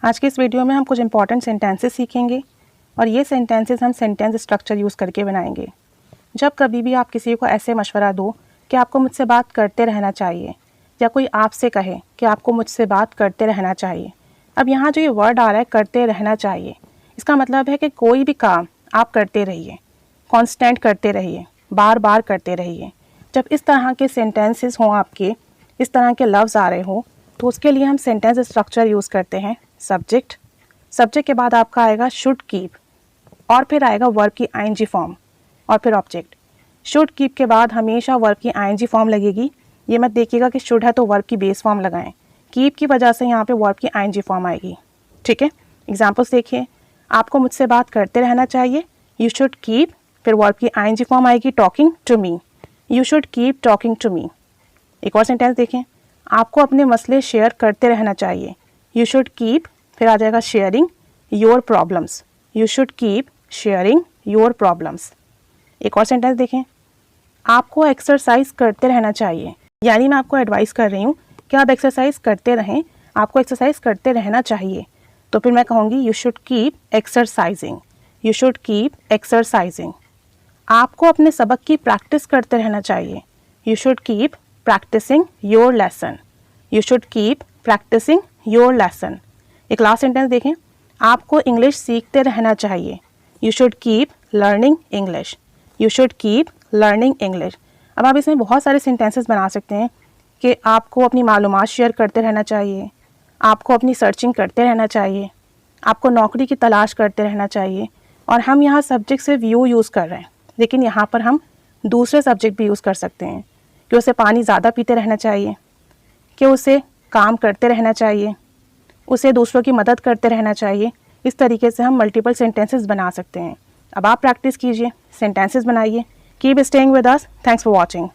आज के इस वीडियो में हम कुछ इंपॉर्टेंट सेंटेंसेस सीखेंगे और ये सेंटेंसेस हम सेंटेंस स्ट्रक्चर यूज़ करके बनाएंगे। जब कभी भी आप किसी को ऐसे मशवरा दो कि आपको मुझसे बात करते रहना चाहिए या कोई आपसे कहे कि आपको मुझसे बात करते रहना चाहिए, अब यहाँ जो ये वर्ड आ रहा है करते रहना चाहिए, इसका मतलब है कि कोई भी काम आप करते रहिए, कॉन्स्टेंट करते रहिए, बार बार करते रहिए। जब इस तरह के सेंटेंसेस हों, आपके इस तरह के लफ्ज़ आ रहे हों, तो उसके लिए हम सेंटेंस स्ट्रक्चर यूज़ करते हैं। सब्जेक्ट के बाद आपका आएगा शुड कीप और फिर आएगा वर्ब की आईएनजी फॉर्म और फिर ऑब्जेक्ट। शुड कीप के बाद हमेशा वर्ब की आईएनजी फॉर्म लगेगी। ये मत देखिएगा कि शुड है तो वर्ब की बेस फॉर्म लगाएं, कीप की वजह से यहाँ पे वर्ब की आईएनजी फॉर्म आएगी। ठीक है, एग्जाम्पल्स देखिए। आपको मुझसे बात करते रहना चाहिए, यू शुड कीप, फिर वर्ब की आईएनजी फॉर्म आएगी talking to me, you should keep talking to me. एक और सेंटेंस देखें, आपको अपने मसले शेयर करते रहना चाहिए, यू शुड कीप, फिर आ जाएगा sharing your problems, you should keep sharing your problems. एक और सेंटेंस देखें, आपको एक्सरसाइज करते रहना चाहिए, यानी मैं आपको एडवाइस कर रही हूँ कि आप एक्सरसाइज करते रहें, आपको एक्सरसाइज करते रहना चाहिए। तो फिर मैं कहूँगी you should keep exercising, you should keep exercising. आपको अपने सबक की प्रैक्टिस करते रहना चाहिए, you should keep practising your lesson, you should keep practising your lesson. एक लास्ट सेंटेंस देखें, आपको इंग्लिश सीखते रहना चाहिए, you should keep learning English, you should keep learning English. अब आप इसमें बहुत सारे सेंटेंसेस बना सकते हैं कि आपको अपनी मालूमात शेयर करते रहना चाहिए, आपको अपनी सर्चिंग करते रहना चाहिए, आपको नौकरी की तलाश करते रहना चाहिए। और हम यहाँ सब्जेक्ट से व्यू यूज़ कर रहे हैं, लेकिन यहाँ पर हम दूसरे सब्जेक्ट भी यूज़ कर सकते हैं कि उसे पानी ज़्यादा पीते रहना चाहिए, कि उसे काम करते रहना चाहिए, उसे दूसरों की मदद करते रहना चाहिए। इस तरीके से हम मल्टीपल सेंटेंसेस बना सकते हैं। अब आप प्रैक्टिस कीजिए, सेंटेंसेस बनाइए। Keep staying with us. Thanks for watching.